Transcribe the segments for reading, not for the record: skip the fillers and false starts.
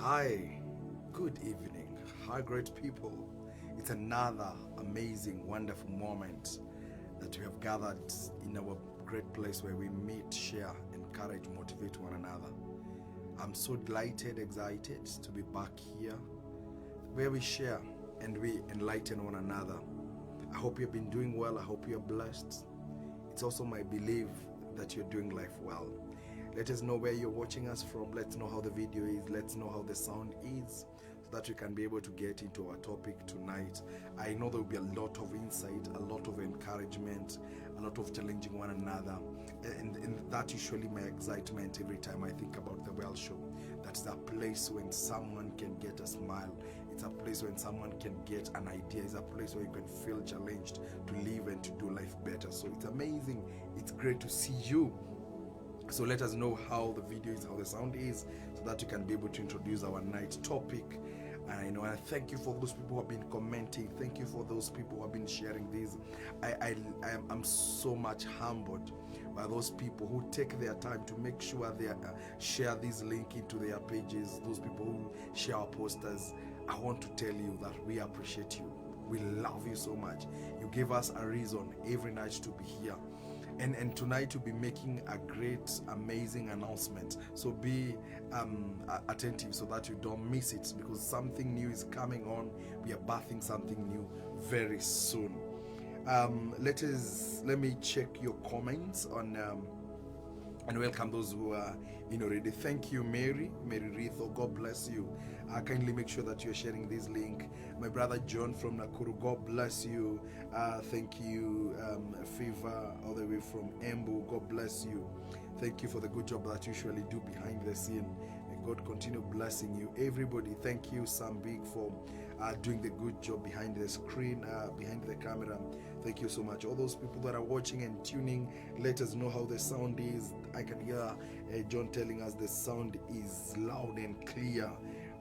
Hi, good evening. Hi, great people. It's another amazing, wonderful moment that we have gathered in our great place where we meet, share, encourage, motivate one another. I'm so delighted, excited to be back here where we share and we enlighten one another. I hope you've been doing well. I hope you're blessed. It's also my belief that you're doing life well. Let us know where you're watching us from. Let's know how the video is. Let's know how the sound is so that we can be able to get into our topic tonight. I know there will be a lot of insight, a lot of encouragement, a lot of challenging one another. And that usually my excitement every time I think about the Well Show. That's a place when someone can get a smile. It's a place when someone can get an idea. It's a place where you can feel challenged to live and to do life better. So it's amazing. It's great to see you. So let us know how the video is, how the sound is, so that you can be able to introduce our night topic. And I thank you for those people who have been commenting. Thank you for those people who have been sharing this. I'm so much humbled by those people who take their time to make sure they share this link into their pages. Those people who share our posters. I want to tell you that we appreciate you. We love you so much. You give us a reason every night to be here. And tonight we'll be making a great, amazing announcement. So be attentive so that you don't miss it, because something new is coming on. We are birthing something new very soon. Let me check your comments on and welcome those who are in already. Thank you, Mary Ritho. God bless you. Kindly make sure that you're sharing this link. My brother John from Nakuru, God bless you. Thank you, Fever, all the way from Embu. God bless you. Thank you for the good job that you usually do behind the scene. May God continue blessing you. Everybody, thank you, Sam Big, for doing the good job behind the screen, behind the camera. Thank you so much. All those people that are watching and tuning, let us know how the sound is. I can hear John telling us the sound is loud and clear.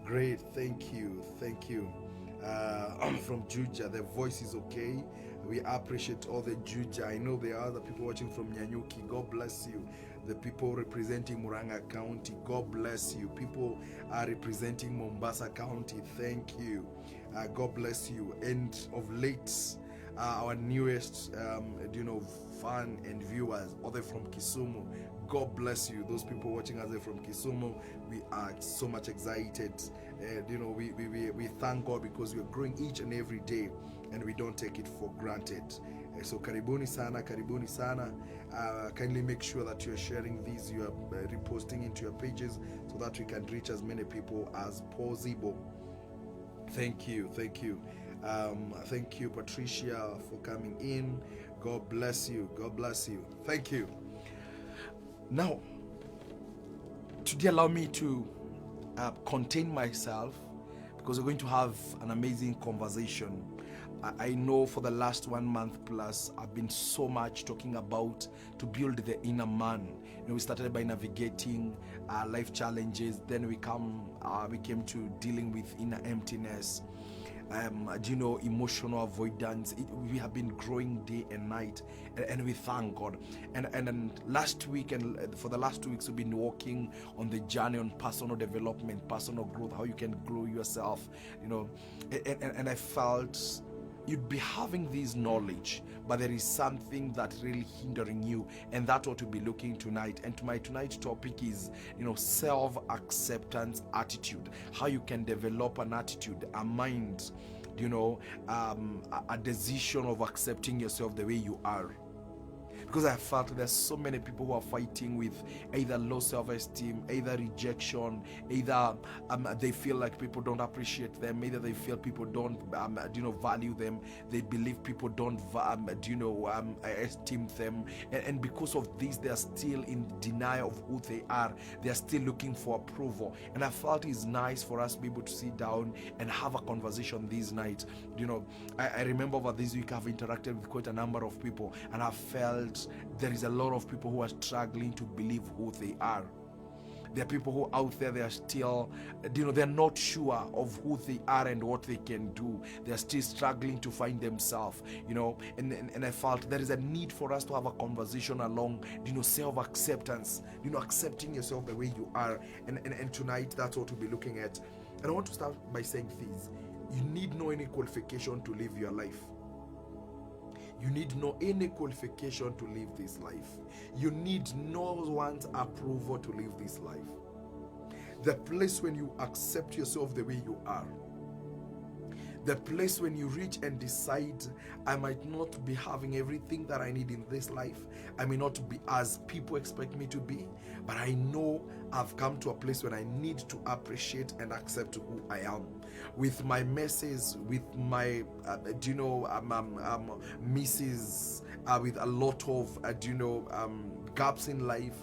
Great, thank you. From Juja, the voice is okay. We appreciate all the Juja. I know there are other people watching from Nyanyuki. God bless you. The people representing Muranga County, God bless you. People are representing Mombasa County, thank you. God bless you. And of late, our newest fan and viewers, other from Kisumu, God bless you. Those people watching us from Kisumu, we are so much excited. We thank God because we are growing each and every day, and we don't take it for granted. So karibuni sana. Kindly make sure that you are sharing these, you are reposting into your pages so that we can reach as many people as possible. Thank you. Thank you, Patricia, for coming in. God bless you. Thank you. Now, today allow me to contain myself, because we're going to have an amazing conversation. I know for the last 1 month plus, I've been so much talking about to build the inner man. We started by navigating life challenges, then we came to dealing with inner emptiness. Emotional avoidance. We have been growing day and night, and we thank God. And last week and for the last 2 weeks, we've been working on the journey on personal development, personal growth, how you can grow yourself. And I felt you'd be having this knowledge, but there is something that really hindering you, and that's what we'll be looking tonight. And my tonight's topic is, self-acceptance attitude. How you can develop an attitude, a mind, a decision of accepting yourself the way you are. Because I felt there's so many people who are fighting with either low self-esteem, either rejection, either they feel like people don't appreciate them, either they feel people don't value them, they believe people don't esteem them, and because of this they are still in denial of who they are. They are still looking for approval. And I felt it's nice for us to be able to sit down and have a conversation this night. I remember over this week I've interacted with quite a number of people, and I felt there is a lot of people who are struggling to believe who they are. There are people who out there, they are still, they're not sure of who they are and what they can do. They're still struggling to find themselves, and I felt there is a need for us to have a conversation along, self-acceptance, accepting yourself the way you are. And tonight, that's what we'll be looking at. And I want to start by saying this. You need no any qualification to live your life. You need no any qualification to live this life. You need no one's approval to live this life. The place when you accept yourself the way you are, the place when you reach and decide, I might not be having everything that I need in this life. I may not be as people expect me to be, but I know I've come to a place when I need to appreciate and accept who I am. With my messes, with my, misses, with a lot of, gaps in life.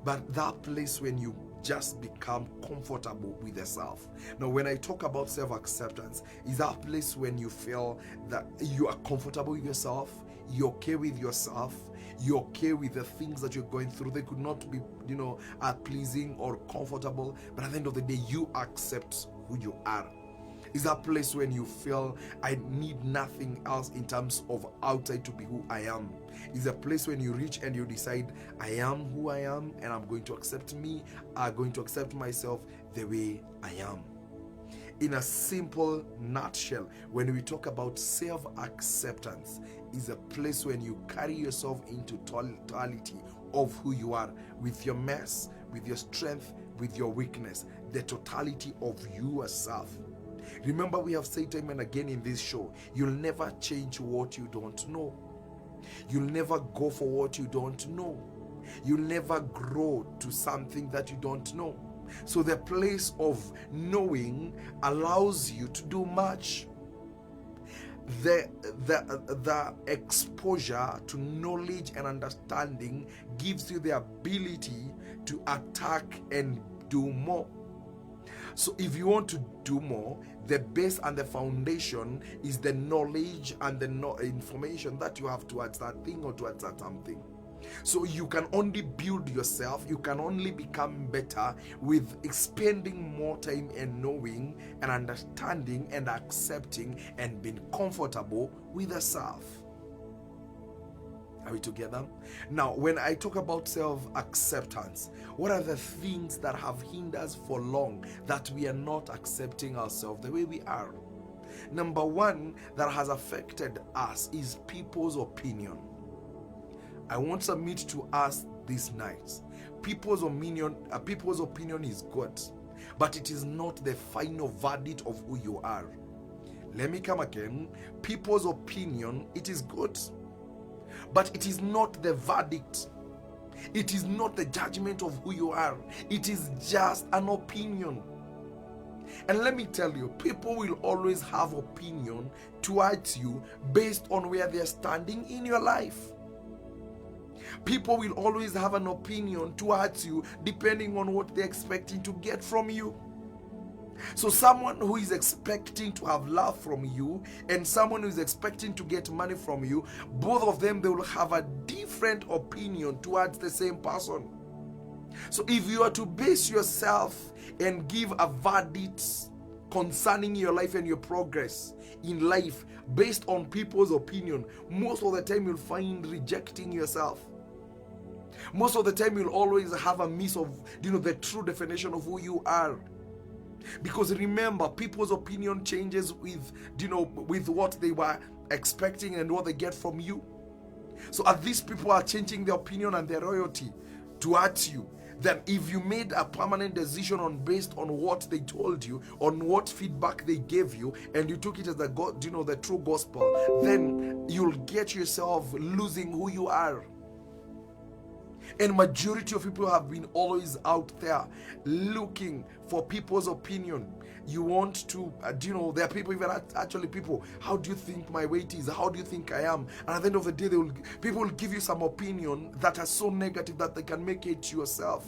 But that place when you just become comfortable with yourself. Now, when I talk about self-acceptance, is that place when you feel that you are comfortable with yourself, you're okay with yourself, you're okay with the things that you're going through. They could not be, pleasing or comfortable, but at the end of the day, you accept who you are. Is that place when you feel I need nothing else in terms of outside to be who I am. Is a place when you reach and you decide, I am who I am and I'm going to accept me. I'm going to accept myself the way I am. In a simple nutshell, when we talk about self-acceptance, is a place when you carry yourself into totality of who you are, with your mess, with your strength, with your weakness, the totality of yourself. Remember, we have said time and again in this show, you'll never change what you don't know. You'll never go for what you don't know. You'll never grow to something that you don't know. So the place of knowing allows you to do much. The exposure to knowledge and understanding gives you the ability to attack and do more. So if you want to do more, the base and the foundation is the knowledge and the information that you have towards that thing or towards that something. So you can only build yourself, you can only become better with spending more time and knowing and understanding and accepting and being comfortable with yourself. Are we together? Now, when I talk about self-acceptance, what are the things that have hindered us for long that we are not accepting ourselves the way we are? Number one that has affected us is people's opinion. I want to submit to us this night. People's opinion is good, but it is not the final verdict of who you are. Let me come again. People's opinion, it is good, but it is not the verdict. It is not the judgment of who you are. It is just an opinion. And let me tell you, people will always have opinion towards you based on where they're standing in your life. People will always have an opinion towards you depending on what they're expecting to get from you. So someone who is expecting to have love from you and someone who is expecting to get money from you, both of them, they will have a different opinion towards the same person. So if you are to base yourself and give a verdict concerning your life and your progress in life based on people's opinion, most of the time you'll find rejecting yourself. Most of the time you'll always have a miss of the true definition of who you are. Because remember, people's opinion changes with what they were expecting and what they get from you. So as these people are changing their opinion and their loyalty towards you, then if you made a permanent decision based on what they told you, on what feedback they gave you, and you took it as the true gospel, then you'll get yourself losing who you are. And majority of people have been always out there looking for people's opinion. You want to, there are people, even actually people, how do you think my weight is? How do you think I am? And at the end of the day, people will give you some opinion that are so negative that they can make it yourself.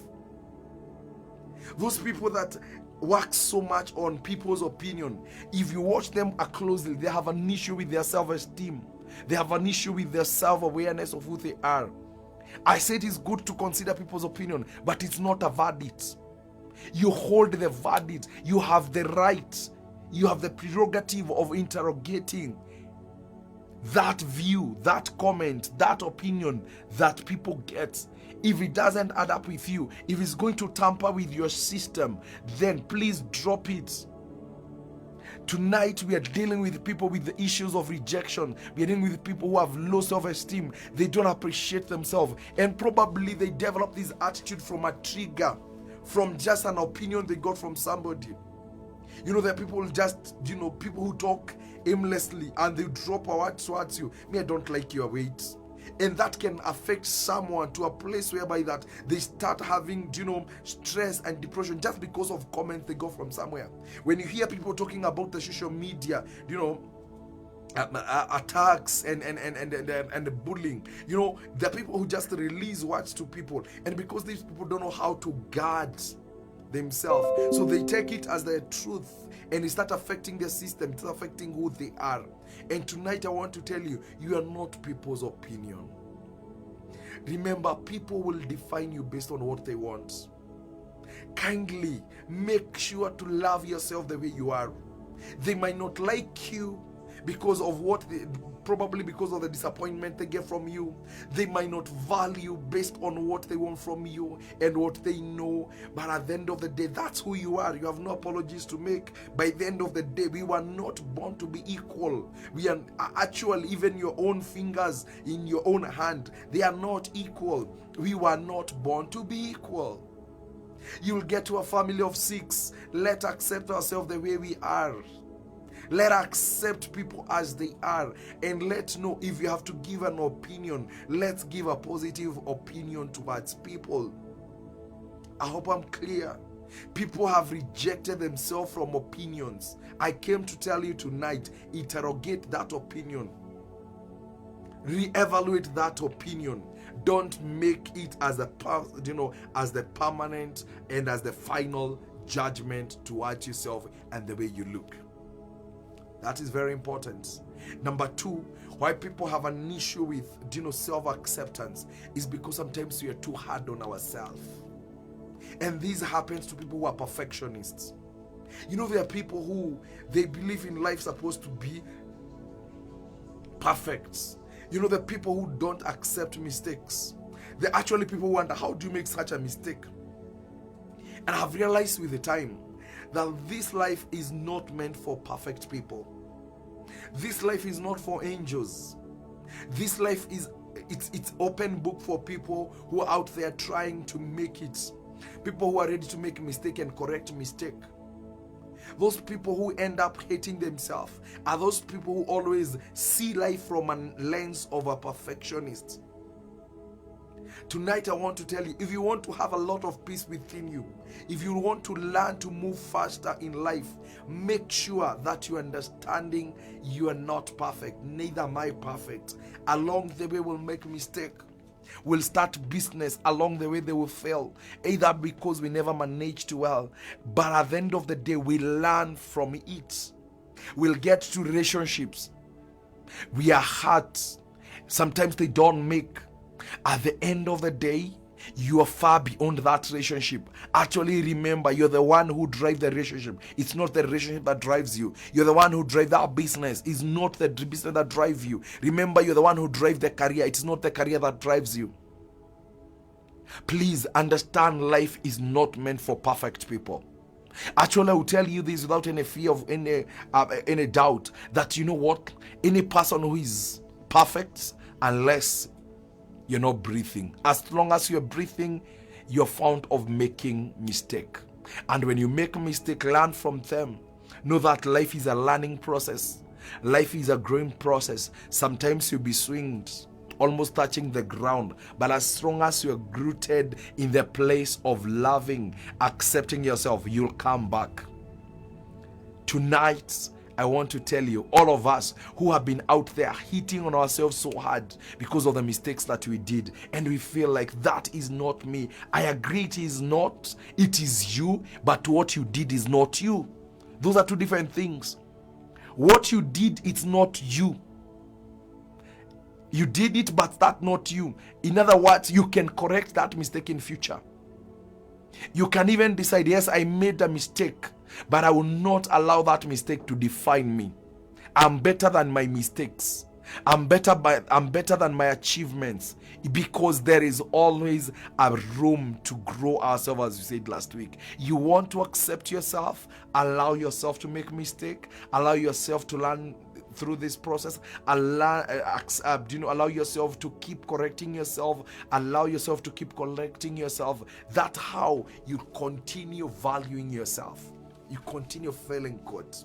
Those people that work so much on people's opinion, if you watch them closely, they have an issue with their self-esteem. They have an issue with their self-awareness of who they are. I said it's good to consider people's opinion, but it's not a verdict. You hold the verdict. You have the right. You have the prerogative of interrogating that view, that comment, that opinion that people get. If it doesn't add up with you, if it's going to tamper with your system, then please drop it. Tonight we are dealing with people with the issues of rejection. We are dealing with people who have low self-esteem. They don't appreciate themselves, and probably they develop this attitude from a trigger, from just an opinion they got from somebody. You know, there are people just, people who talk aimlessly and they drop a word towards you. Me, I don't like your weight. And that can affect someone to a place whereby that they start having, stress and depression just because of comments they got from somewhere. When you hear people talking about the social media, attacks and the bullying, there are people who just release words to people, and because these people don't know how to guard themselves, so they take it as their truth, and it starts affecting their system, it's affecting who they are. And tonight I want to tell you, you are not people's opinion. Remember, people will define you based on what they want. Kindly make sure to love yourself the way you are. They might not like you because of probably because of the disappointment they get from you. They might not value based on what they want from you and what they know. But at the end of the day, that's who you are. You have no apologies to make. By the end of the day, we were not born to be equal. We are actually, even your own fingers in your own hand, they are not equal. We were not born to be equal. You'll get to a family of 6. Let's accept ourselves the way we are. Let us accept people as they are, and let's know if you have to give an opinion, let's give a positive opinion towards people. I hope I'm clear. People have rejected themselves from opinions. I came to tell you tonight, interrogate that opinion. Reevaluate that opinion. Don't make it as as the permanent and as the final judgment towards yourself and the way you look. That is very important. Number 2, why people have an issue with self-acceptance is because sometimes we are too hard on ourselves. And this happens to people who are perfectionists. There are people who they believe in life supposed to be perfect. The people who don't accept mistakes. They're actually people who wonder, how do you make such a mistake? And I've realized with the time that this life is not meant for perfect people. This life is not for angels. This life it's open book for people who are out there trying to make it. People who are ready to make mistake and correct mistake. Those people who end up hating themselves are those people who always see life from a lens of a perfectionist. Tonight I want to tell you, if you want to have a lot of peace within you, if you want to learn to move faster in life, make sure that you're understanding you are not perfect. Neither am I perfect. Along the way we'll make mistake. We'll start business, along the way they will fail, either because we never managed well, but at the end of the day we learn from it. We'll get to relationships. We are hurt. Sometimes they don't make. At the end of the day, you are far beyond that relationship. Actually, remember, you're the one who drives the relationship. It's not the relationship that drives you. You're the one who drives that business. It's not the business that drives you. Remember, you're the one who drives the career. It's not the career that drives you. Please understand, life is not meant for perfect people. Actually, I will tell you this without any fear of any doubt, that any person who is perfect, unless you're not breathing. As long as you're breathing, you're found of making mistake. And when you make a mistake, learn from them. Know that life is a learning process. Life is a growing process. Sometimes you'll be swinged, almost touching the ground. But as long as you're rooted in the place of loving, accepting yourself, you'll come back. Tonight, I want to tell you, all of us who have been out there hitting on ourselves so hard because of the mistakes that we did, and we feel like that is not me. I agree it is not. It is you, but what you did is not you. Those are two different things. What you did, it's not you. You did it, but that's not you. In other words, you can correct that mistake in future. You can even decide, yes, I made a mistake, but I will not allow that mistake to define me. I'm better than my mistakes. I'm better than my achievements, because there is always a room to grow ourselves, as you said last week. You want to accept yourself, allow yourself to make mistake, allow yourself to learn through this process, allow yourself to keep correcting yourself, allow yourself to keep correcting yourself. That's how you continue valuing yourself. You continue feeling good.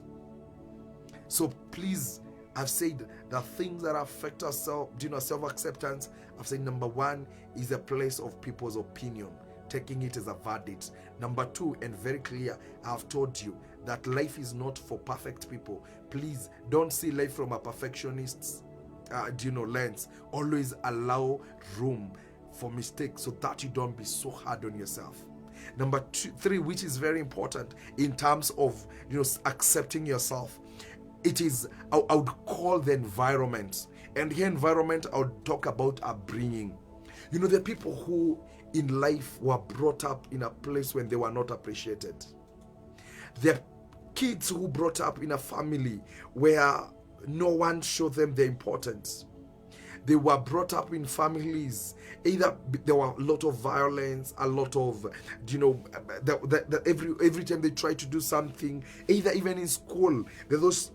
So please, I've said the things that affect us, self-acceptance. I've said number one is a place of people's opinion, taking it as a verdict. Number two, and very clear, I've told you that life is not for perfect people. Please don't see life from a perfectionist's lens. Always allow room for mistakes so that you don't be so hard on yourself. Number three, which is very important in terms of accepting yourself, it is, I would call the environment. And here environment, I would talk about upbringing. The people who in life were brought up in a place when they were not appreciated. The kids who brought up in a family where no one showed them their importance. They were brought up in families, either there were a lot of violence, a lot of, every time they try to do something, either even in school, there are those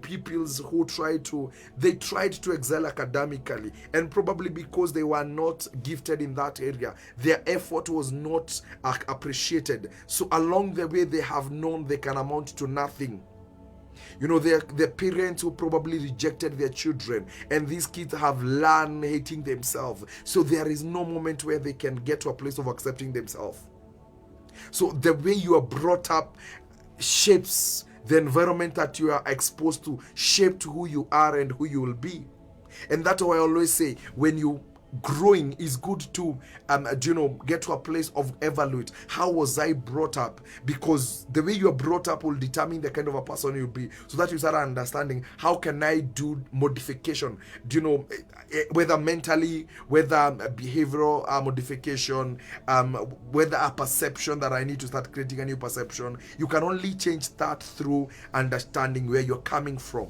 pupils who tried to excel academically, and probably because they were not gifted in that area, their effort was not appreciated. So along the way, they have known they can amount to nothing. The parents who probably rejected their children, and these kids have learned hating themselves. So there is no moment where they can get to a place of accepting themselves. So the way you are brought up shapes the environment that you are exposed to, shaped who you are and who you will be. And that's why I always say, when you growing, is good to get to a place of evaluate. How was I brought up? Because the way you are brought up will determine the kind of a person you'll be, so that you start understanding, how can I do modification, whether mentally, whether behavioral modification, whether a perception that I need to start creating a new perception. You can only change that through understanding where you're coming from.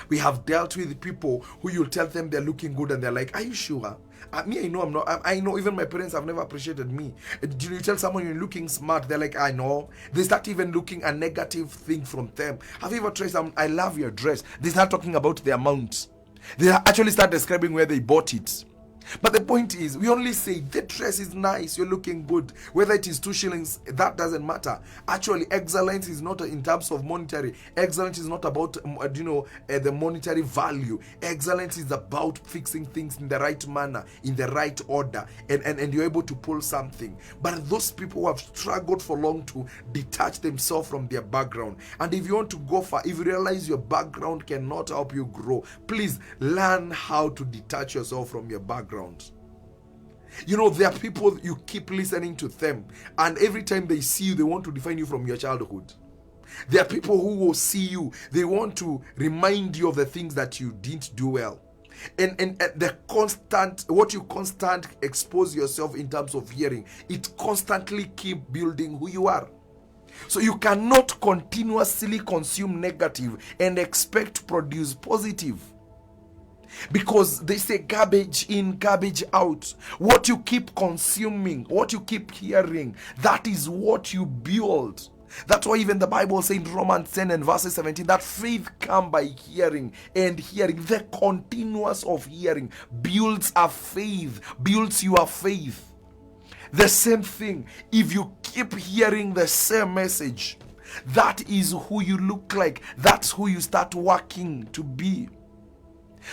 We have dealt with people who you'll tell them they're looking good and they're like, are you sure? I know I'm not. I know even my parents have never appreciated me. You tell someone you're looking smart, they're like, I know. They start even looking a negative thing from them. Have you ever tried some, I love your dress? They start talking about the amount. They actually start describing where they bought it. But the point is, we only say the dress is nice, you're looking good. Whether it is 2 shillings, that doesn't matter. Actually, excellence is not in terms of monetary. Excellence is not about the monetary value. Excellence is about fixing things in the right manner, in the right order, and you're able to pull something. But those people who have struggled for long to detach themselves from their background, and if you want to go far, if you realize your background cannot help you grow, please learn how to detach yourself from your background. There are people, you keep listening to them, and every time they see you, they want to define you from your childhood. There are people who will see you, they want to remind you of the things that you didn't do well. And the what you constantly expose yourself in terms of hearing, it constantly keep building who you are. So you cannot continuously consume negative and expect to produce positive. Because they say garbage in, garbage out. What you keep consuming, what you keep hearing, that is what you build. That's why even the Bible says in Romans 10 and verse 17 that faith comes by hearing, and hearing, the continuous of hearing builds a faith, builds your faith. The same thing, if you keep hearing the same message, that is who you look like. That's who you start working to be.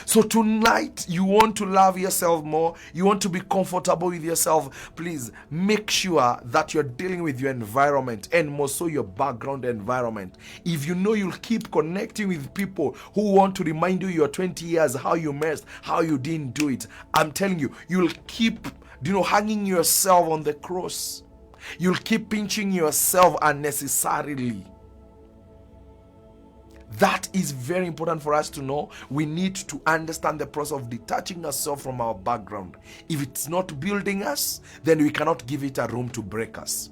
So tonight, you want to love yourself more, you want to be comfortable with yourself, please make sure that you're dealing with your environment, and more so your background environment. If you know you'll keep connecting with people who want to remind you your 20 years, how you messed, how you didn't do it, I'm telling you, you'll keep hanging yourself on the cross. You'll keep pinching yourself unnecessarily. That is very important for us to know. We need to understand the process of detaching ourselves from our background. If it's not building us, then we cannot give it a room to break us.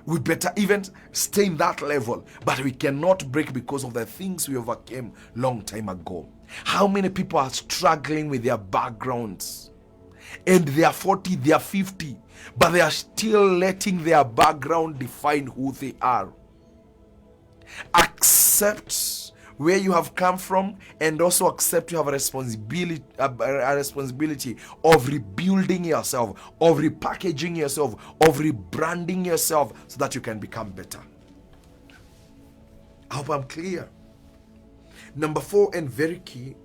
We better even stay in that level, but we cannot break because of the things we overcame long time ago. How many people are struggling with their backgrounds? And they are 40, they are 50, but they are still letting their background define who they are. Accept where you have come from, and also accept you have a responsibility of rebuilding yourself, of repackaging yourself, of rebranding yourself so that you can become better. I hope I'm clear. Number 4, and very key,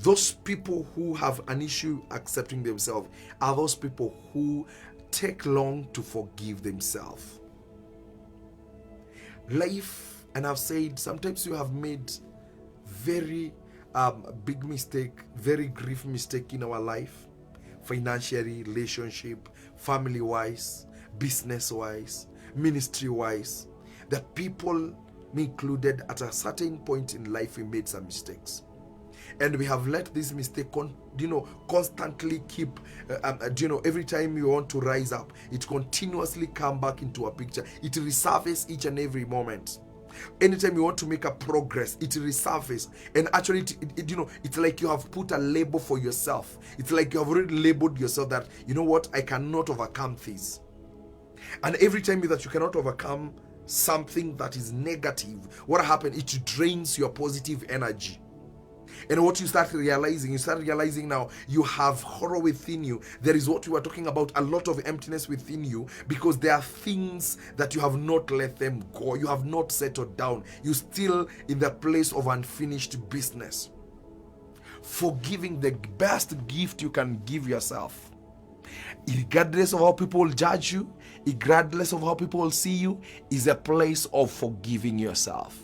those people who have an issue accepting themselves are those people who take long to forgive themselves. Life, and I've said, sometimes you have made very big mistake, very grief mistake in our life, financially, relationship, family wise, business wise, ministry wise. The people, me included, at a certain point in life we made some mistakes, and we have let this mistake constantly keep every time we want to rise up, it continuously come back into a picture. It resurfaces each and every moment. Anytime you want to make a progress, it resurfaces. And actually it's like you have put a label for yourself. It's like you have already labeled yourself that, you know what, I cannot overcome this. And every time that you cannot overcome something that is negative, what happens? It drains your positive energy. And what you start realizing now, you have horror within you. There is what we were talking about, a lot of emptiness within you, because there are things that you have not let them go. You have not settled down. You're still in the place of unfinished business. Forgiving, the best gift you can give yourself. Regardless of how people judge you, regardless of how people see you, is a place of forgiving yourself.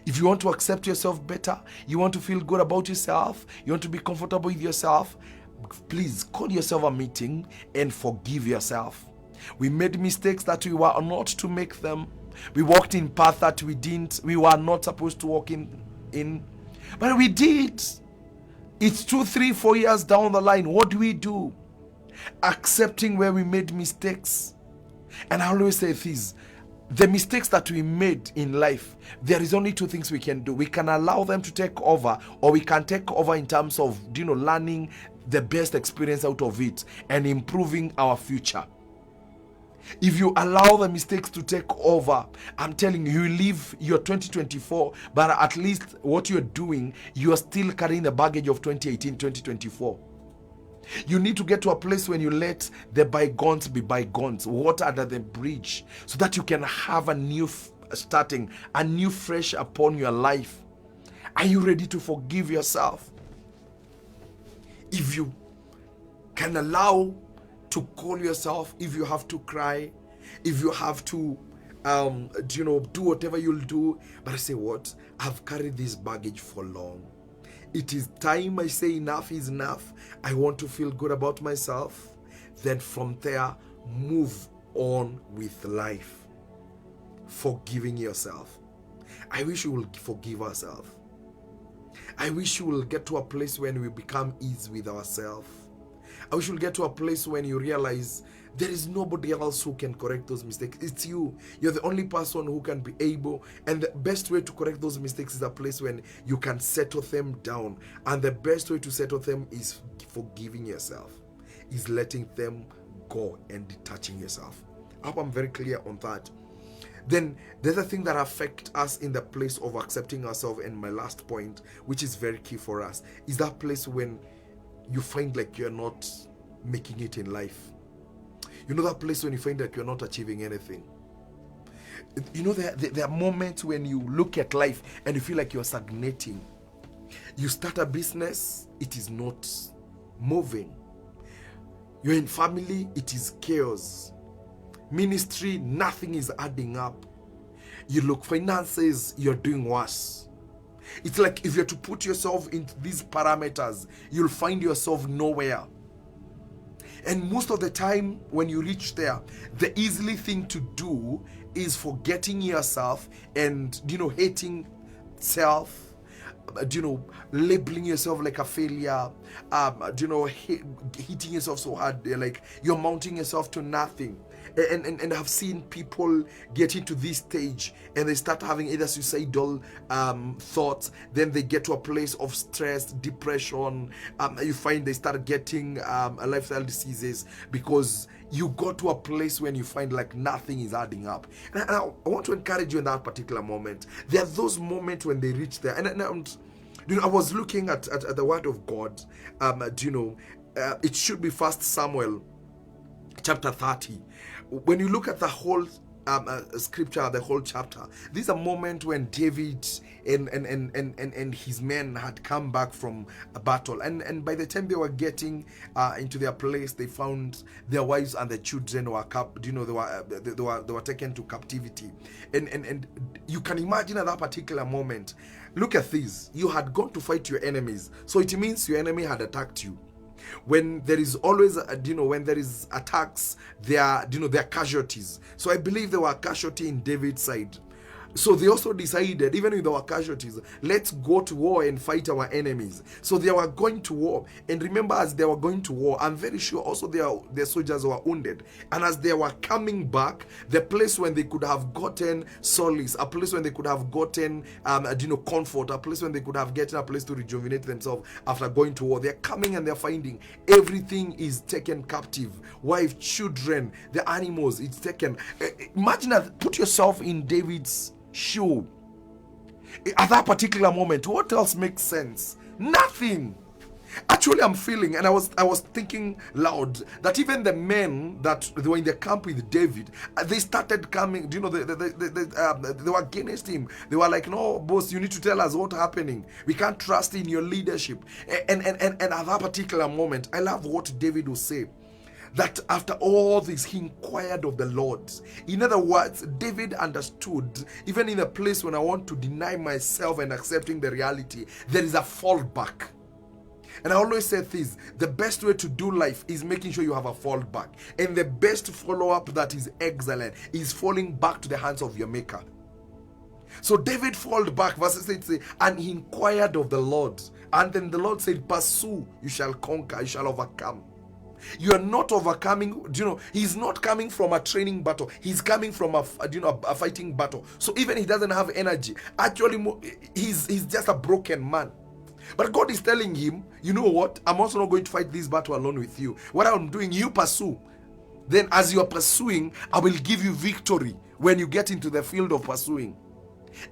If you want to accept yourself better, you want to feel good about yourself, you want to be comfortable with yourself, please call yourself a meeting and forgive yourself. We made mistakes that we were not to make them. We walked in path that we were not supposed to walk in. But we did. It's 2, 3, 4 years down the line. What do? Accepting where we made mistakes. And I always say this, the mistakes that we made in life, there is only 2 things we can do. We can allow them to take over, or we can take over in terms of learning the best experience out of it and improving our future. If you allow the mistakes to take over, I'm telling you, you live your 2024, but at least what you're doing, you are still carrying the baggage of 2018, 2024. You need to get to a place when you let the bygones be bygones, water under the bridge, so that you can have a new starting, a new fresh upon your life. Are you ready to forgive yourself? If you can allow to call yourself, if you have to cry, if you have to do whatever you'll do, but I say, what? I've carried this baggage for long. It is time I say enough is enough. I want to feel good about myself. Then from there, move on with life. Forgiving yourself. I wish you will forgive ourselves. I wish you will get to a place when we become ease with ourselves. I wish you'll get to a place when you realize there is nobody else who can correct those mistakes. It's you. You're the only person who can be able. And the best way to correct those mistakes is a place when you can settle them down. And the best way to settle them is forgiving yourself, is letting them go and detaching yourself. I hope I'm very clear on that. Then the other thing that affects us in the place of accepting ourselves, and my last point, which is very key for us, is that place when you find like you're not making it in life. You know that place when you find that you're not achieving anything. You know, there are moments when you look at life and you feel like you're stagnating. You start a business, it is not moving. You're in family, it is chaos. Ministry, nothing is adding up. You look finances, you're doing worse. It's like if you're to put yourself into these parameters, you'll find yourself nowhere. And most of the time, when you reach there, the easy thing to do is forgetting yourself and, hating self, labeling yourself like a failure, hitting yourself so hard, like you're mounting yourself to nothing. And I've seen people get into this stage and they start having either suicidal thoughts, then they get to a place of stress, depression. You find they start getting lifestyle diseases because you got to a place when you find like nothing is adding up. And I want to encourage you in that particular moment. There are those moments when they reach there. And I was looking at the word of God. It should be 1 Samuel chapter 30. When you look at the whole scripture, the whole chapter, this is a moment when David and his men had come back from a battle, and by the time they were getting into their place, they found their wives and their children were they were taken to captivity, and you can imagine at that particular moment. Look at this: you had gone to fight your enemies, so it means your enemy had attacked you. When there is always, when there is attacks, there are casualties. So I believe there were casualty in David's side. So they also decided, even if there were casualties, let's go to war and fight our enemies. So they were going to war. And remember, as they were going to war, I'm very sure also their soldiers were wounded. And as they were coming back, the place when they could have gotten solace, a place when they could have gotten, comfort, a place when they could have gotten a place to rejuvenate themselves after going to war, they're coming and they're finding everything is taken captive. Wife, children, the animals, it's taken. Imagine that. Put yourself in David's shoe at that particular moment. What else makes sense? Nothing. Actually, I'm feeling, and I was thinking loud, that even the men that they were in the camp with David, they started coming. They were against him. They were like, "No, boss, you need to tell us what's happening. We can't trust in your leadership." And at that particular moment, I love what David will say. That after all this, he inquired of the Lord. In other words, David understood, even in a place when I want to deny myself and accepting the reality, there is a fallback. And I always say this: the best way to do life is making sure you have a fallback. And the best follow-up that is excellent is falling back to the hands of your maker. So David falled back, verse 8 says, and he inquired of the Lord. And then the Lord said, pursue, you shall conquer, you shall overcome. You are not overcoming, he's not coming from a training battle. He's coming from a fighting battle. So even he doesn't have energy. Actually, he's just a broken man. But God is telling him, you know what? I'm also not going to fight this battle alone with you. What I'm doing, you pursue. Then as you are pursuing, I will give you victory when you get into the field of pursuing.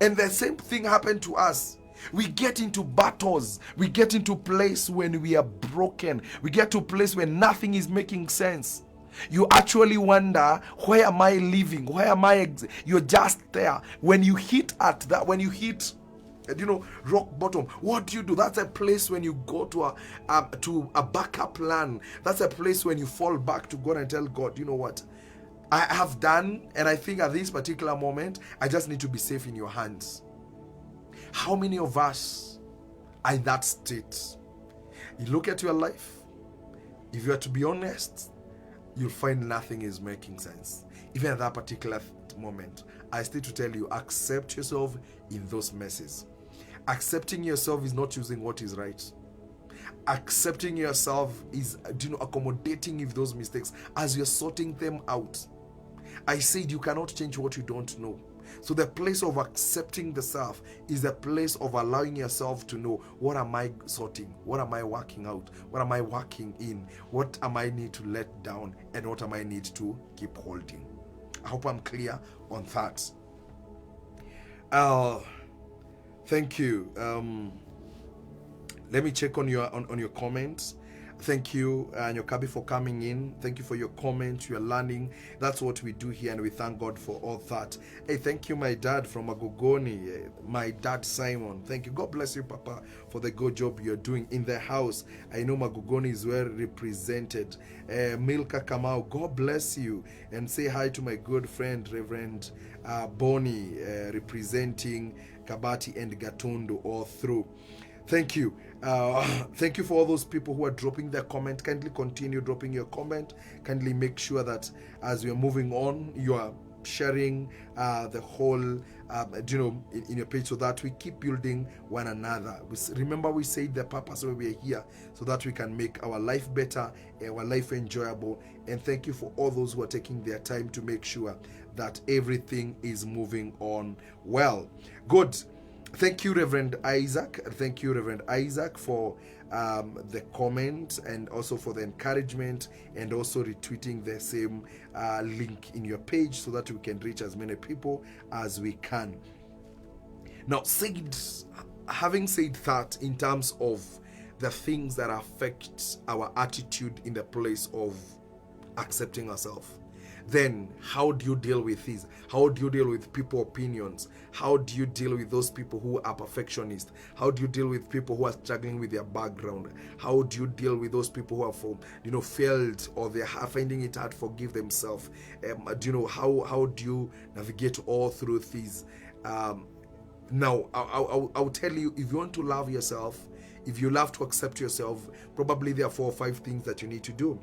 And the same thing happened to us. We get into battles. We get into place when we are broken. We get to a place where nothing is making sense. You actually wonder, where am I living? Where am I? You're just there. When you hit rock bottom, what do? That's a place when you go to a backup plan. That's a place when you fall back to God and tell God, you know what? I have done, and I think at this particular moment, I just need to be safe in your hands. How many of us are in that state? You look at your life, if you are to be honest, you'll find nothing is making sense. Even at that particular moment, I still to tell you, accept yourself in those messes. Accepting yourself is not choosing what is right. Accepting yourself is accommodating with those mistakes as you're sorting them out. I said you cannot change what you don't know. So the place of accepting the self is the place of allowing yourself to know, what am I sorting? What am I working out? What am I working in? What am I need to let down? And what am I need to keep holding? I hope I'm clear on that. Thank you. Let me check on your comments. Thank you, Nyokabi, for coming in. Thank you for your comments. You are learning. That's what we do here, and we thank God for all that. Hey, thank you, my dad from Magogoni, my dad Simon. Thank you. God bless you, Papa, for the good job you're doing in the house. I know Magogoni is well represented. Milka Kamau, God bless you, and say hi to my good friend, Reverend Bonnie, representing Kabati and Gatundu all through. Thank you. Thank you for all those people who are dropping their comment. Kindly continue dropping your comment. Kindly make sure that as we are moving on, you are sharing the whole in your page, so that we keep building one another. Remember, we said the purpose why we are here, so that we can make our life better, our life enjoyable. And thank you for all those who are taking their time to make sure that everything is moving on well. Good. Thank you, Reverend Isaac. Thank you, Reverend Isaac, for the comment, and also for the encouragement, and also retweeting the same link in your page, so that we can reach as many people as we can. Now, having said that, in terms of the things that affect our attitude in the place of accepting ourselves, then how do you deal with this? How do you deal with people's opinions? How do you deal with those people who are perfectionists? How do you deal with people who are struggling with their background? How do you deal with those people who have failed, or they are finding it hard to forgive themselves? How do you navigate all through these? Now, I'll tell you, if you want to love yourself, if you love to accept yourself, probably there are 4 or 5 things that you need to do.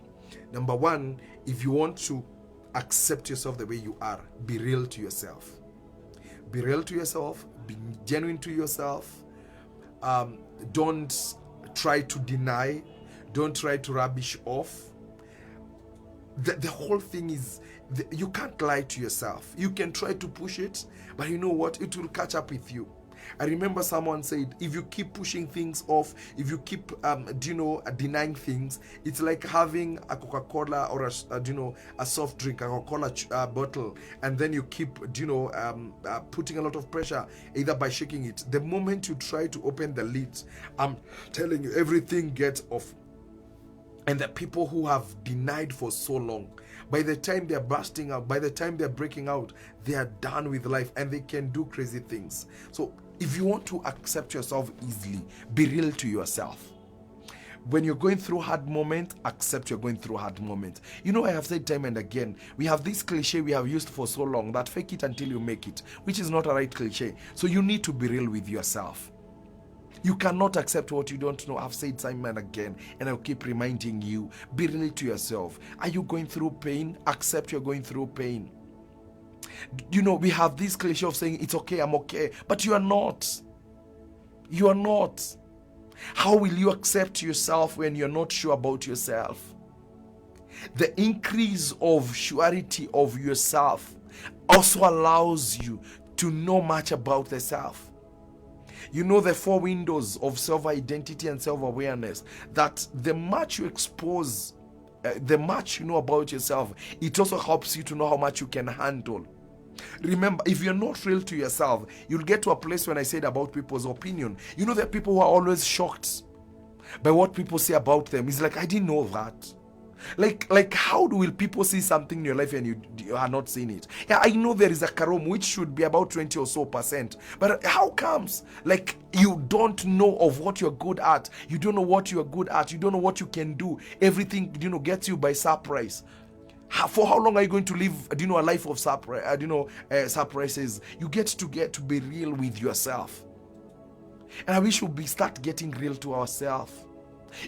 Number one, if you want to accept yourself the way you are, be real to yourself. Be real to yourself, be genuine to yourself. Don't try to deny, don't try to rubbish off. The whole thing is, you can't lie to yourself. You can try to push it, but you know what? It will catch up with you. I remember someone said, if you keep pushing things off, if you keep denying things, it's like having a Coca-Cola or a soft drink, a Coca-Cola bottle, and then you keep putting a lot of pressure either by shaking it. The moment you try to open the lid, I'm telling you, everything gets off. And the people who have denied for so long, by the time they're bursting out, by the time they're breaking out, they are done with life, and they can do crazy things. So if you want to accept yourself easily, be real to yourself. When you're going through hard moments, accept you're going through hard moments. I have said time and again, we have this cliche we have used for so long, that fake it until you make it, which is not a right cliche. So you need to be real with yourself. You cannot accept what you don't know. I've said time and again, and I'll keep reminding you, be real to yourself. Are you going through pain? Accept you're going through pain. We have this cliche of saying, it's okay, I'm okay, but you are not. You are not. How will you accept yourself when you're not sure about yourself? The increase of surety of yourself also allows you to know much about the self. The 4 windows of self-identity and self-awareness, that the much you expose, the much you know about yourself, it also helps you to know how much you can handle. Remember, if you're not real to yourself, you'll get to a place when I said about people's opinion. There are people who are always shocked by what people say about them. It's like, I didn't know that. Like how will people see something in your life and you are not seeing it? Yeah, I know there is a karom which should be about 20 or so %, but how comes? Like, you don't know of what you're good at. You don't know what you're good at. You don't know what you can do. Everything gets you by surprise. For how long are you going to live a life of surprises? You get to be real with yourself. And I wish we start getting real to ourselves.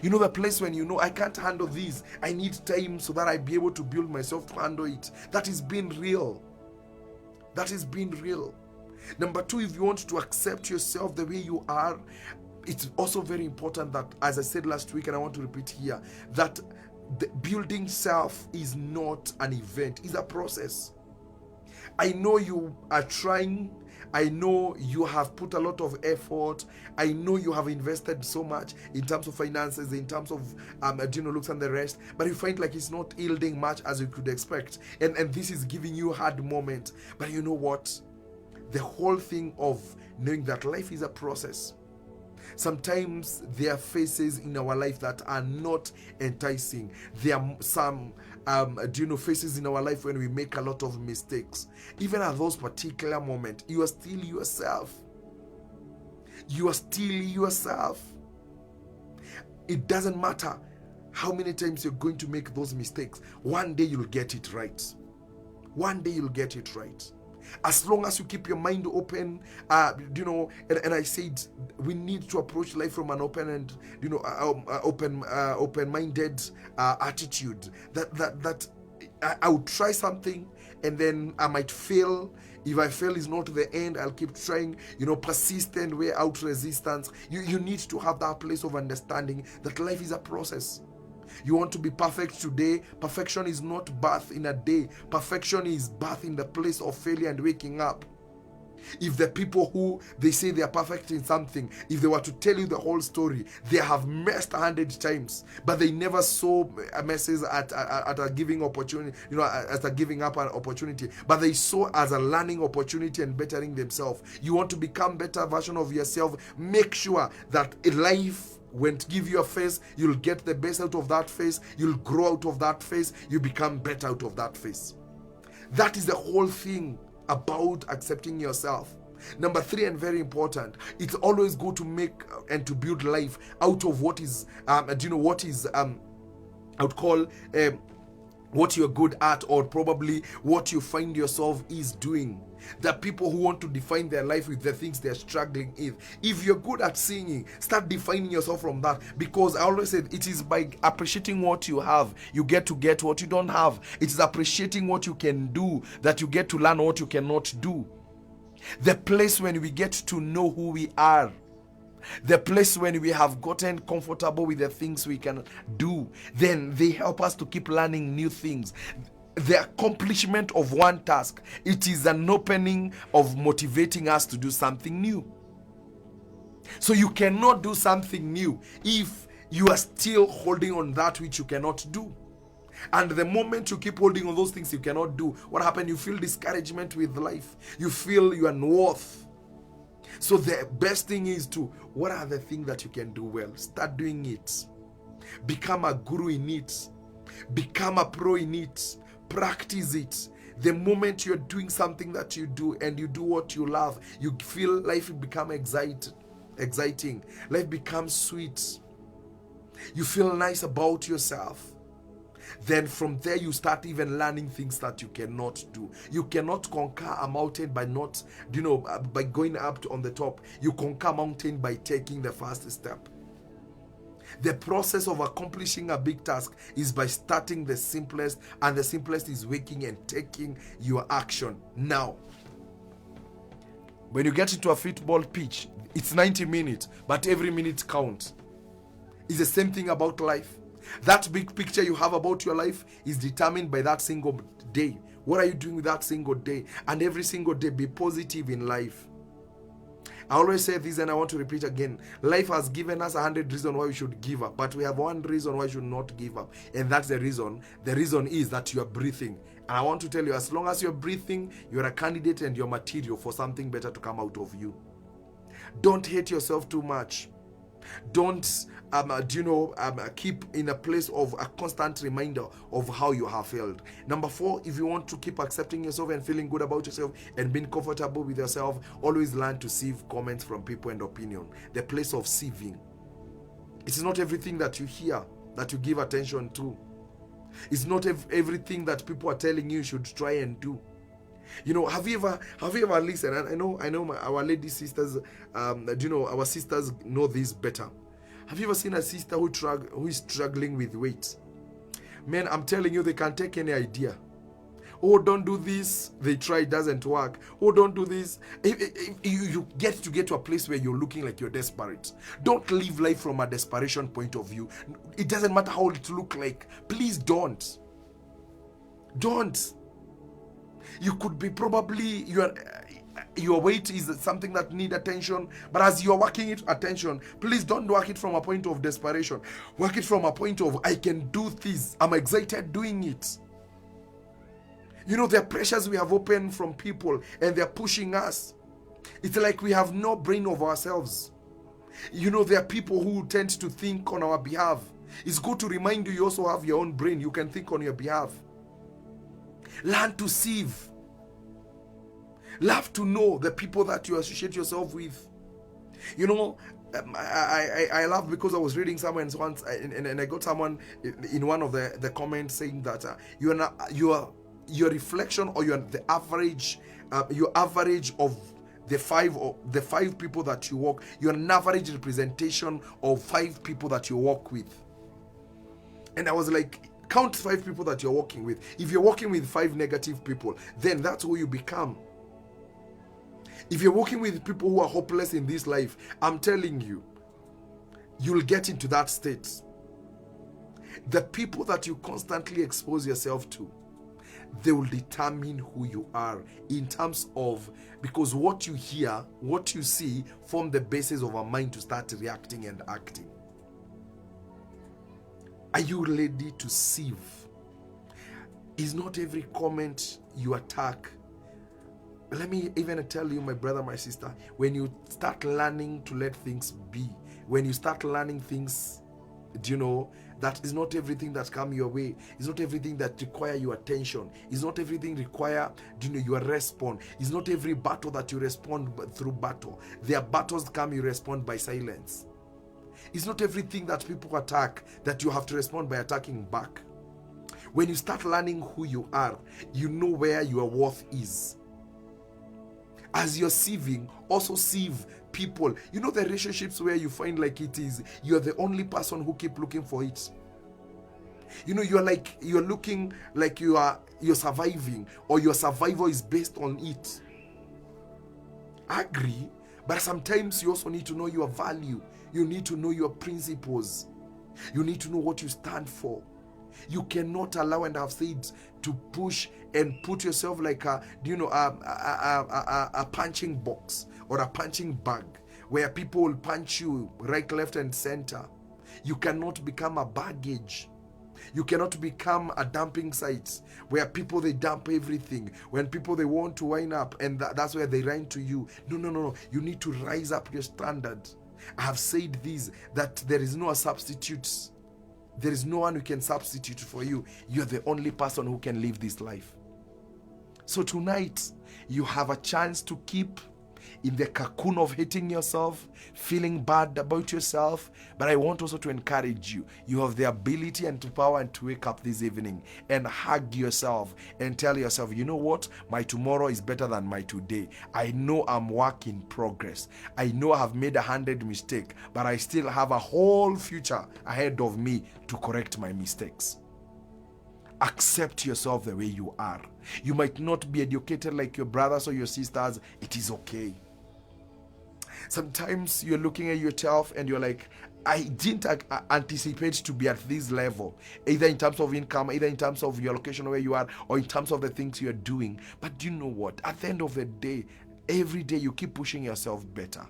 The place when I can't handle this, I need time so that I be able to build myself to handle it. That is being real. That is being real. Number 2, if you want to accept yourself the way you are, it's also very important that, as I said last week, and I want to repeat here, that the building self is not an event, it's a process. I know you are trying. I know you have put a lot of effort. I know you have invested so much in terms of finances, in terms of looks and the rest, but you find like it's not yielding much as you could expect. And this is giving you hard moments. But you know what? The whole thing of knowing that life is a process. Sometimes there are phases in our life that are not enticing. There are some phases in our life when we make a lot of mistakes. Even at those particular moments, you are still yourself. You are still yourself. It doesn't matter how many times you're going to make those mistakes. One day you'll get it right. One day you'll get it right. As long as you keep your mind open, and I said we need to approach life from an open and open-minded attitude. That I would try something and then I might fail. If I fail is not the end, I'll keep trying. Persistent, wear out resistance. You need to have that place of understanding that life is a process. You want to be perfect today. Perfection is not birth in a day. Perfection is birth in the place of failure and waking up. If the people who they say they are perfect in something, if they were to tell you the whole story, they have messed 100 times, but they never saw messes at a giving opportunity, as a giving up an opportunity, but they saw as a learning opportunity and bettering themselves. You want to become better version of yourself. Make sure that life won't give you a face, you'll get the best out of that face, you'll grow out of that face, you become better out of that face. That is the whole thing about accepting yourself. Number 3, and very important, it's always good to make and to build life out of what is I would call what you're good at, or probably what you find yourself is doing. The people who want to define their life with the things they're struggling with. If you're good at singing, start defining yourself from that, because I always said it is by appreciating what you have you get to get what you don't have. It is appreciating what you can do that you get to learn what you cannot do. The place when we get to know who we are, the place when we have gotten comfortable with the things we can do, then they help us to keep learning new things. The accomplishment of one task, it is an opening of motivating us to do something new. So you cannot do something new if you are still holding on that which you cannot do. And the moment you keep holding on those things you cannot do, what happens? You feel discouragement with life. You feel you are unworth. So the best thing is what are the things that you can do well? Start doing it. Become a guru in it. Become a pro in it. Practice it. The moment you're doing something that you do and you do what you love, you feel life become exciting. Life becomes sweet. You feel nice about yourself. Then from there you start even learning things that you cannot do. You cannot conquer a mountain by by going up on the top. You conquer a mountain by taking the first step. The process of accomplishing a big task is by starting the simplest, and the simplest is waking and taking your action now. When you get into a football pitch, it's 90 minutes, but every minute counts. It's the same thing about life. That big picture you have about your life is determined by that single day. What are you doing with that single day? And every single day, be positive in life. I always say this and I want to repeat again. Life has given us 100 reasons why we should give up, but we have one reason why we should not give up. And that's the reason. The reason is that you are breathing. And I want to tell you, as long as you're breathing, you're a candidate and you're material for something better to come out of you. Don't hate yourself too much. Don't keep in a place of a constant reminder of how you have failed. Number 4, if you want to keep accepting yourself and feeling good about yourself and being comfortable with yourself, always learn to sieve comments from people and opinion. The place of sieving. It is not everything that you hear that you give attention to. It's not everything that people are telling you should try and do. Have you ever listened? And I know our lady sisters, our sisters know this better. Have you ever seen a sister who is struggling with weight? Man, I'm telling you, they can't take any idea. Oh, don't do this. They try, it doesn't work. Oh, don't do this. You get to a place where you're looking like you're desperate. Don't live life from a desperation point of view. It doesn't matter how it looks like. Please don't. Don't. You could be probably your weight is something that need attention, but as you're working it attention, please don't work it from a point of desperation. Work it from a point of, I can do this. I'm excited doing it. There are pressures we have opened from people and they're pushing us. It's like we have no brain of ourselves. There are people who tend to think on our behalf. It's good to remind you also have your own brain. You can think on your behalf. Learn to sieve. Love to know the people that you associate yourself with. I laugh because I was reading someone once and I got someone in one of the comments saying that you your reflection, or the average, your average of the five people that you walk. You're an average representation of 5 people that you walk with. And I was like, count 5 people that you're walking with. If you're walking with 5 negative people, then that's who you become. If you're walking with people who are hopeless in this life, I'm telling you, you'll get into that state. The people that you constantly expose yourself to, they will determine who you are in terms of, because what you hear, what you see, form the basis of a mind to start reacting and acting. Are you ready to sieve? Is not every comment you attack. Let me even tell you, my brother, my sister, when you start learning to let things be, when you start learning things, do you know, that is not everything that come your way. It's not everything that require your attention. It's not everything require, do you know, your response. It's not every battle that you respond through battle. There are battles that come, you respond by silence. It's not everything that people attack that you have to respond by attacking back. When you start learning who you are, you know where your worth is. As you're sieving, also sieve people. You know the relationships where you find like it is, you're the only person who keep looking for it. You know, you're looking like you're surviving, or your survival is based on it. I agree, but sometimes you also need to know your value. You need to know your principles. You need to know what you stand for. You cannot allow, and I've said, to push and put yourself like a punching box or a punching bag where people will punch you right, left, and center. You cannot become a baggage. You cannot become a dumping site where people, they dump everything. When people, they want to wind up, and that's where they run to you. No. You need to rise up your standard. I have said this, that there is no substitute. There is no one who can substitute for you. You're the only person who can live this life. So tonight, you have a chance to keep in the cocoon of hating yourself, feeling bad about yourself. But I want also to encourage you. You have the ability and the power to wake up this evening and hug yourself and tell yourself, you know what? My tomorrow is better than my today. I know I'm work in progress. I know I have made 100 mistakes, but I still have a whole future ahead of me to correct my mistakes. Accept yourself the way you are. You might not be educated like your brothers or your sisters. It is okay. Sometimes you're looking at yourself and you're like, I didn't anticipate to be at this level, either in terms of income, either in terms of your location where you are, or in terms of the things you're doing. But do you know what? At the end of the day, every day you keep pushing yourself better.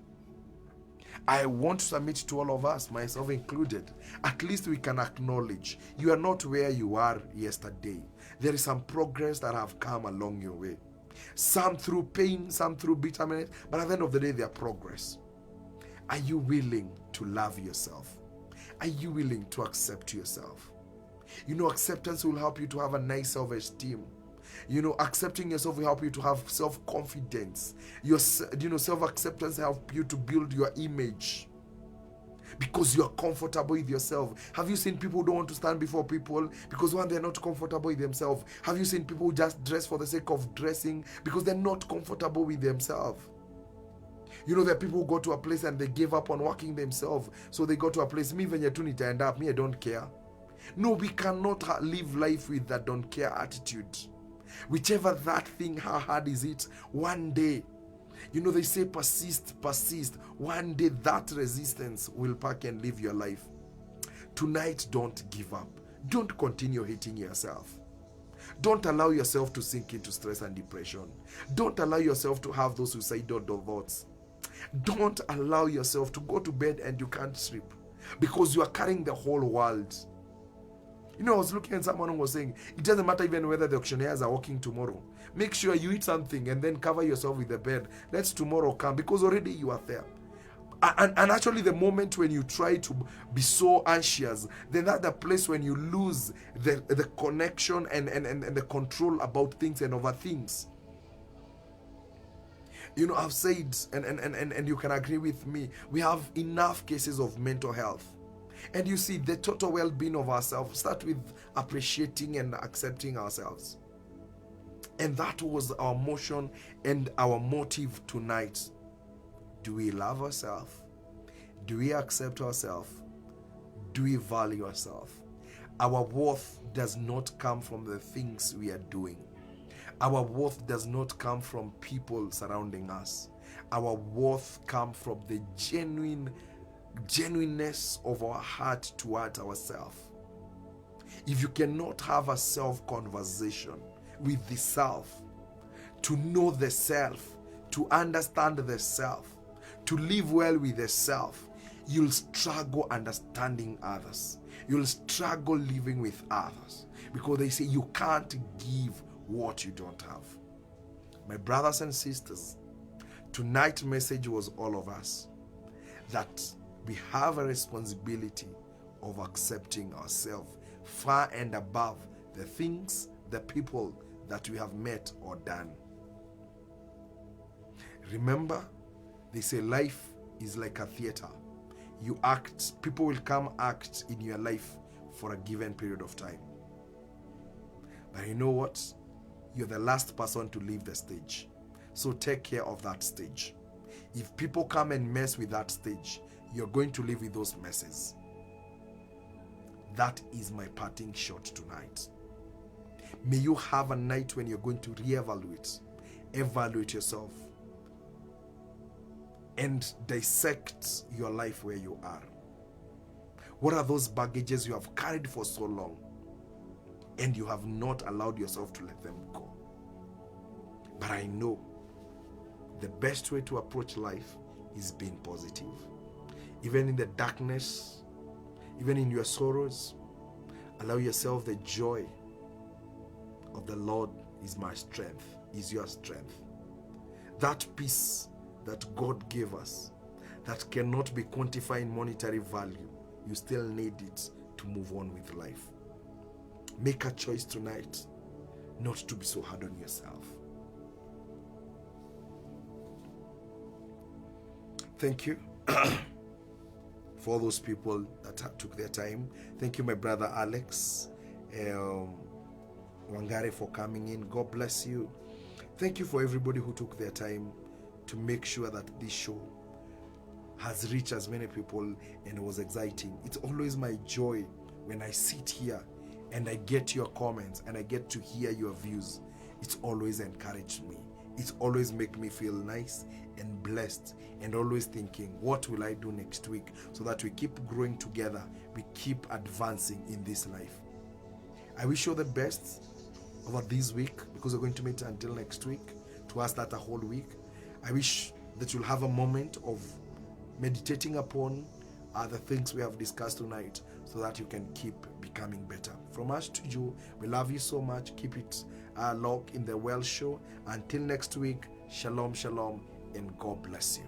I want to submit to all of us, myself included, at least we can acknowledge you are not where you were yesterday. There is some progress that have come along your way. Some through pain, some through bitterness, but at the end of the day, they are progress. Are you willing to love yourself? Are you willing to accept yourself? You know, acceptance will help you to have a nice self-esteem. You know, accepting yourself will help you to have self-confidence. Self-acceptance help you to build your image because you are comfortable with yourself. Have you seen people who don't want to stand before people because, one, they're not comfortable with themselves? Have you seen people who just dress for the sake of dressing because they're not comfortable with themselves? You know, there are people who go to a place and they give up on working themselves. So they go to a place, me when you need to end up, me I don't care. No, we cannot live life with that don't care attitude. Whichever that thing, how hard is it, one day, you know, they say persist. One day that resistance will pack and live your life. Tonight, don't give up. Don't continue hating yourself. Don't allow yourself to sink into stress and depression. Don't allow yourself to have those suicidal thoughts. Don't allow yourself to go to bed and you can't sleep because you are carrying the whole world. You know, I was looking at someone who was saying, it doesn't matter even whether the auctioneers are working tomorrow. Make sure you eat something and then cover yourself with the bed. Let tomorrow come because already you are there. And actually the moment when you try to be so anxious, then that's the place when you lose the connection and the control about things and over things. You know, I've said, and you can agree with me, we have enough cases of mental health. And you see, the total well-being of ourselves start with appreciating and accepting ourselves. And that was our motion and our motive tonight. Do we love ourselves? Do we accept ourselves? Do we value ourselves? Our worth does not come from the things we are doing. Our worth does not come from people surrounding us. Our worth comes from the genuineness of our heart toward ourselves. If you cannot have a self-conversation with the self, to know the self, to understand the self, to live well with the self, you'll struggle understanding others. You'll struggle living with others, because they say you can't give what you don't have. My brothers and sisters, tonight's message was all of us, that we have a responsibility of accepting ourselves far and above the things, the people that we have met or done. Remember, they say life is like a theater. You act, people will come act in your life for a given period of time. But you know what? You're the last person to leave the stage. So take care of that stage. If people come and mess with that stage, you're going to live with those messes. That is my parting shot tonight. May you have a night when you're going to reevaluate, evaluate yourself, and dissect your life where you are. What are those baggages you have carried for so long and you have not allowed yourself to let them go? But I know the best way to approach life is being positive. Even in the darkness, even in your sorrows, allow yourself the joy of the Lord is my strength, is your strength. That peace that God gave us, that cannot be quantified in monetary value, you still need it to move on with life. Make a choice tonight not to be so hard on yourself. Thank you for all those people that took their time. Thank you, my brother Alex Wangare, for coming in. God bless you. Thank you for everybody who took their time to make sure that this show has reached as many people and it was exciting. It's always my joy when I sit here and I get your comments and I get to hear your views. It's always encouraged me. It's always make me feel nice and blessed, and always thinking, what will I do next week, so that we keep growing together, we keep advancing in this life. I wish you the best over this week, because we're going to meet until next week to us that a whole week. I wish that you'll have a moment of meditating upon the things we have discussed tonight, so that you can keep becoming better. From us to you, we love you so much. Keep it locked in the Well Show. Until next week, shalom, shalom, and God bless you.